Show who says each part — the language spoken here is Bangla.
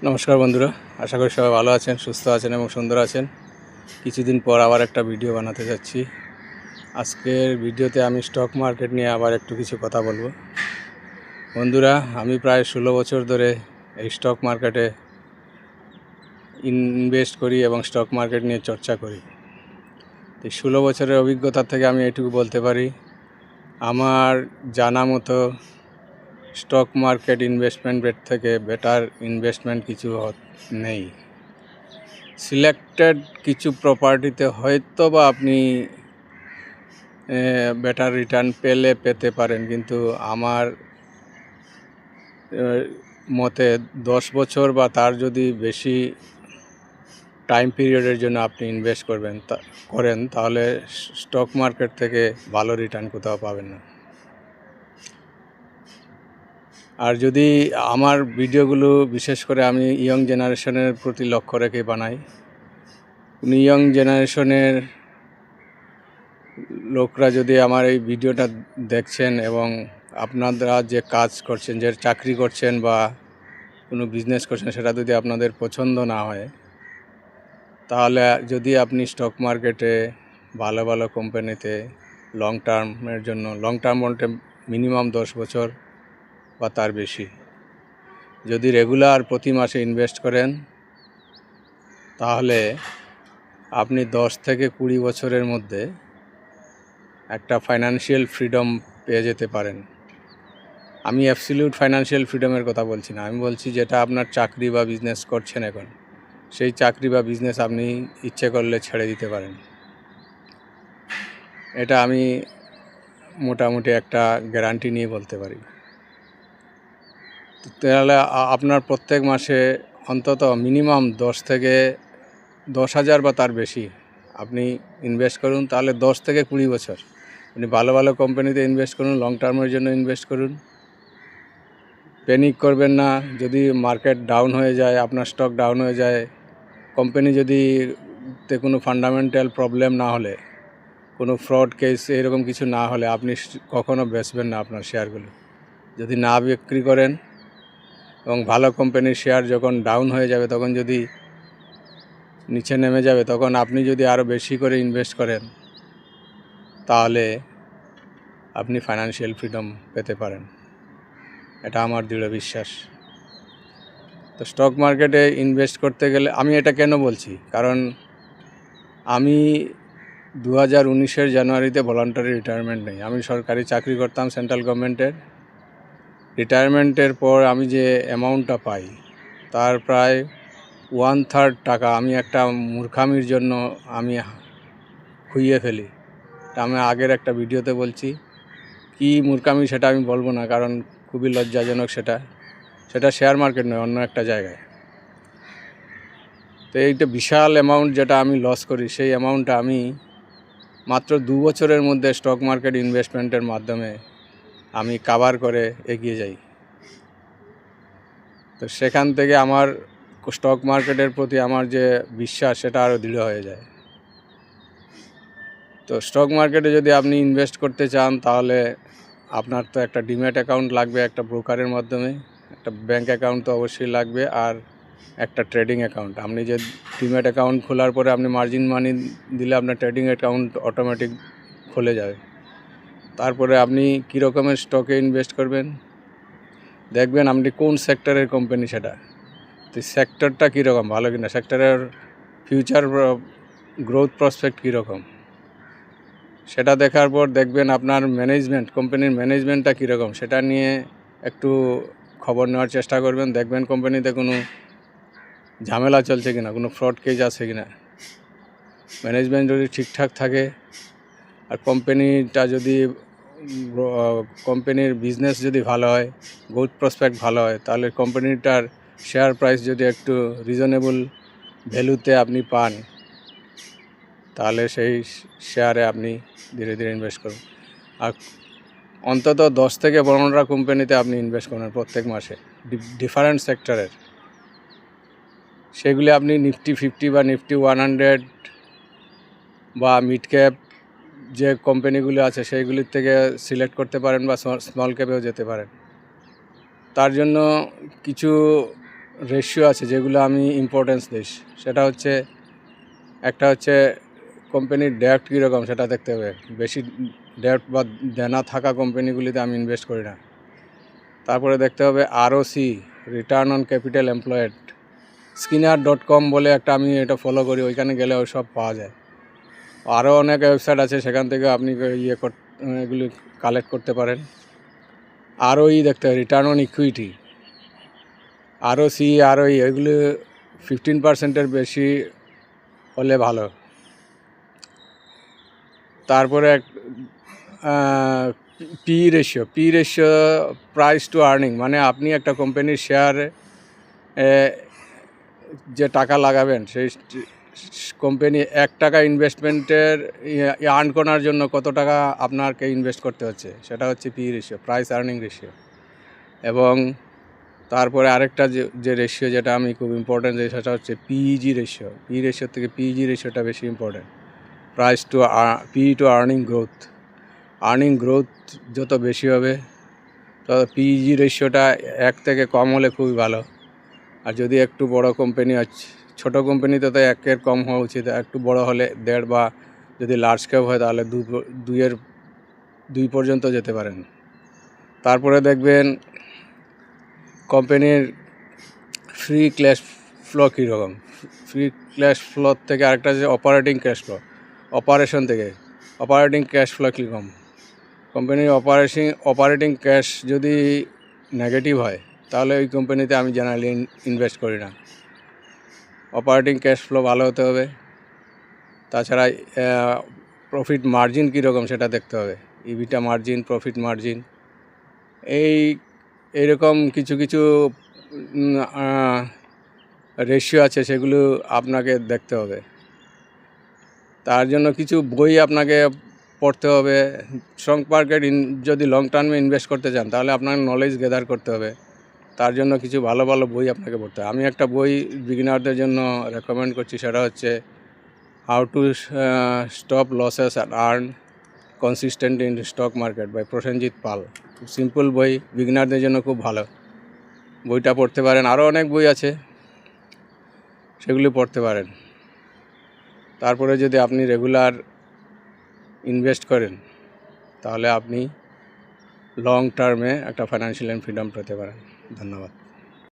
Speaker 1: নমস্কার বন্ধুরা, আশা করি সবাই ভালো আছেন, সুস্থ আছেন এবং সুন্দর আছেন। কিছুদিন পর আবার একটা ভিডিও বানাতে যাচ্ছি। আজকের ভিডিওতে আমি স্টক মার্কেট নিয়ে আবার একটু কিছু কথা বলবো। বন্ধুরা, আমি প্রায় 16 বছর ধরে এই স্টক মার্কেটে ইনভেস্ট করি এবং স্টক মার্কেট নিয়ে চর্চা করি। এই 16 বছরের অভিজ্ঞতা থেকে আমি এটুকু বলতে পারি, আমার জানা মতো স্টক মার্কেট ইনভেস্টমেন্টের থেকে বেটার ইনভেস্টমেন্ট কিছু নেই। সিলেক্টেড কিছু প্রপার্টিতে হয়তো বা আপনি বেটার রিটার্ন পেতে পারেন, কিন্তু আমার মতে 10 বছর বা তার যদি বেশি টাইম পিরিয়ডের জন্য আপনি ইনভেস্ট করেন তাহলে স্টক মার্কেট থেকে ভালো রিটার্ন কোথাও পাবেন না। আর যদি আমার ভিডিওগুলো বিশেষ করে আমি ইয়ং জেনারেশনের প্রতি লক্ষ্য রেখে বানাই, ইয়ং জেনারেশনের লোকরা যদি আমার এই ভিডিওটা দেখছেন এবং আপনারা যে কাজ করছেন, যে চাকরি করছেন বা কোনো বিজনেস করছেন, সেটা যদি আপনাদের পছন্দ না হয়, তাহলে যদি আপনি স্টক মার্কেটে ভালো ভালো কোম্পানিতে লং টার্ম বলতে মিনিমাম 10 বছর বা তার বেশি যদি রেগুলার প্রতি মাসে ইনভেস্ট করেন, তাহলে আপনি 10 থেকে 20 বছরের মধ্যে একটা ফাইন্যান্সিয়াল ফ্রিডম পেয়ে যেতে পারেন। আমি অ্যাবসলিউট ফাইন্যান্সিয়াল ফ্রিডমের কথা বলছি না, আমি বলছি যেটা আপনার চাকরি বা বিজনেস করছেন এখন, সেই চাকরি বা বিজনেস আপনি ইচ্ছে করলে ছেড়ে দিতে পারেন। এটা আমি মোটামুটি একটা গ্যারান্টি নিয়ে বলতে পারি। তাহলে আপনার প্রত্যেক মাসে অন্তত মিনিমাম 10,000 বা তার বেশি আপনি ইনভেস্ট করুন, তাহলে 10 থেকে 20 বছর আপনি ভালো ভালো কোম্পানিতে ইনভেস্ট করুন, লং টার্মের জন্য ইনভেস্ট করুন। প্যানিক করবেন না। যদি মার্কেট ডাউন হয়ে যায়, আপনার স্টক ডাউন হয়ে যায়, কোম্পানি যদি কোনো ফান্ডামেন্টাল প্রবলেম না হলে, কোনো ফ্রড কেস এরকম কিছু না হলে আপনি কখনো বেচবেন না আপনার শেয়ারগুলো। যদি না বিক্রি করেন এবং ভালো কোম্পানির শেয়ার যখন ডাউন হয়ে যাবে, তখন যদি নিচে নেমে যাবে, তখন আপনি যদি আরও বেশি করে ইনভেস্ট করেন, তাহলে আপনি ফাইন্যান্সিয়াল ফ্রিডম পেতে পারেন। এটা আমার দৃঢ় বিশ্বাস। তো স্টক মার্কেটে ইনভেস্ট করতে গেলে আমি এটা কেন বলছি, কারণ আমি 2019 জানুয়ারিতে ভলান্টারি রিটায়ারমেন্ট নেই। আমি সরকারি চাকরি করতাম সেন্ট্রাল গভর্নমেন্টের। রিটায়ারমেন্টের পর আমি যে অ্যামাউন্টটা পাই, তার প্রায় 1/3 টাকা আমি একটা মূর্খামির জন্য আমি খুইয়ে ফেলি। তা আমি আগের একটা ভিডিওতে বলছি, কি মূর্খামি সেটা আমি বলবো না, কারণ খুবই লজ্জাজনক। সেটা শেয়ার মার্কেট নয়, অন্য একটা জায়গায়। তো এইটা বিশাল অ্যামাউন্ট যেটা আমি লস করি, সেই অ্যামাউন্টটা আমি মাত্র 2 বছরের মধ্যে স্টক মার্কেট ইনভেস্টমেন্টের মাধ্যমে আমি কাভার করে এগিয়ে যাই। তো সেখান থেকে আমার স্টক মার্কেটের প্রতি আমার যে বিশ্বাস, সেটা আরও দৃঢ় হয়ে যায়। তো স্টক মার্কেটে যদি আপনি ইনভেস্ট করতে চান, তাহলে আপনার তো একটা ডিম্যাট অ্যাকাউন্ট লাগবে একটা ব্রোকারের মাধ্যমে, একটা ব্যাঙ্ক অ্যাকাউন্ট তো অবশ্যই লাগবে, আর একটা ট্রেডিং অ্যাকাউন্ট। আপনি যে ডিম্যাট অ্যাকাউন্ট খোলার পরে আপনি মার্জিন মানি দিলে আপনার ট্রেডিং অ্যাকাউন্ট অটোমেটিক খুলে যাবে। তারপরে আপনি কী রকমের স্টকে ইনভেস্ট করবেন, দেখবেন আপনি কোন সেক্টরের কোম্পানি সেটা, তো সেক্টরটা কীরকম, ভালো কিনা, সেক্টরের ফিউচার গ্রোথ প্রসপেক্ট কীরকম, সেটা দেখার পর দেখবেন আপনার কোম্পানির ম্যানেজমেন্টটা কীরকম, সেটা নিয়ে একটু খবর নেওয়ার চেষ্টা করবেন। দেখবেন কোম্পানিতে কোনো ঝামেলা চলছে কিনা, কোনো ফ্রড কেস আছে কিনা। ম্যানেজমেন্ট যদি ঠিকঠাক থাকে আর কোম্পানির বিজনেস যদি ভালো হয়, গ্রোথ প্রসপেক্ট ভালো হয়, তাহলে কোম্পানিটার শেয়ার প্রাইস যদি একটু রিজনেবল ভ্যালুতে আপনি পান, তাহলে সেই শেয়ারে আপনি ধীরে ধীরে ইনভেস্ট করুন। আর অন্তত 10 থেকে 15টা কোম্পানিতে আপনি ইনভেস্ট করুন প্রত্যেক মাসে, ডিফারেন্ট সেক্টরের। সেগুলি আপনি নিফটি 50 বা নিফটি 100 বা মিড ক্যাপ যে কোম্পানিগুলো আছে সেইগুলির থেকে সিলেক্ট করতে পারেন, বা স্মল ক্যাপেও যেতে পারেন। তার জন্য কিছু রেশিও আছে যেগুলো আমি ইম্পর্টেন্স দিই, সেটা হচ্ছে একটা হচ্ছে কোম্পানির ডেপ্ট কীরকম সেটা দেখতে হবে। বেশি ডেপ্ট বা দেনা থাকা কোম্পানিগুলিতে আমি ইনভেস্ট করি না। তারপরে দেখতে হবে ROC, return on capital employed. Skinner.com বলে একটা আমি এটা ফলো করি, ওইখানে গেলে ওই সব পাওয়া যায়। আরও অনেক ওয়েবসাইট আছে, সেখান থেকে আপনি এগুলি কালেক্ট করতে পারেন। ROE দেখতে হবে, return on equity. ROC, ROE এগুলি 15%-এর বেশি হলে ভালো। তারপরে P ratio, price two earning, মানে আপনি একটা কোম্পানির শেয়ারে যে টাকা লাগাবেন, সেই কোম্পানি 1 টাকা ইনভেস্টমেন্টের আর্ন করার জন্য কত টাকা আপনাকে ইনভেস্ট করতে হচ্ছে, সেটা হচ্ছে P ratio, price earning ratio. এবং তারপরে আরেকটা যে রেশিও যেটা আমি খুব ইম্পর্ট্যান্ট, সেটা হচ্ছে পিইজি রেশিও। রেশিও থেকে পিইজি রেশিওটা বেশি important. P two earning growth যত বেশি হবে তত পিইজি রেশিওটা 1 থেকে কম হলে খুবই ভালো। আর যদি একটু বড় কোম্পানি আছে, ছোটো কোম্পানিতে তো 1-এর কম হওয়া উচিত, একটু বড় হলে 1.5, বা যদি লার্জ ক্যাপ হয় তাহলে 2 পর্যন্ত যেতে পারেন। তারপরে দেখবেন কোম্পানির ফ্রি ক্যাশ ফ্লো কীরকম। ফ্রি ক্যাশ ফ্লো থেকে আরেকটা যে operating cash flow, operating cash flow কীরকম। কোম্পানির অপারেটিং ক্যাশ যদি নেগেটিভ হয় তাহলে ওই কোম্পানিতে আমি জেনারেলি ইনভেস্ট করি না। অপারেটিং ক্যাশ ফ্লো ভালো হতে হবে। তাছাড়া প্রফিট মার্জিন কীরকম সেটা দেখতে হবে, ইবিটা মার্জিন, প্রফিট মার্জিন, এইরকম কিছু রেশিও আছে, সেগুলো আপনাকে দেখতে হবে। তার জন্য কিছু বই আপনাকে পড়তে হবে। স্টক মার্কেট যদি লং টার্মে ইনভেস্ট করতে চান তাহলে আপনার নলেজ গেদার করতে হবে। তার জন্য কিছু ভালো বই আপনাকে পড়তে হবে। আমি একটা বই বিগিনারদের জন্য রেকমেন্ড করছি, সেটা হচ্ছে how to stop losses and earn consistent in stock market by Prosenjit Pal. খুব সিম্পল বই, বিগিনারদের জন্য খুব ভালো। বইটা পড়তে পারেন। আরও অনেক বই আছে, সেগুলি পড়তে পারেন। তারপরে যদি আপনি রেগুলার ইনভেস্ট করেন তাহলে আপনি লং টার্মে একটা ফাইন্যান্সিয়াল ফ্রিডম পেতে পারেন। ধন্যবাদ।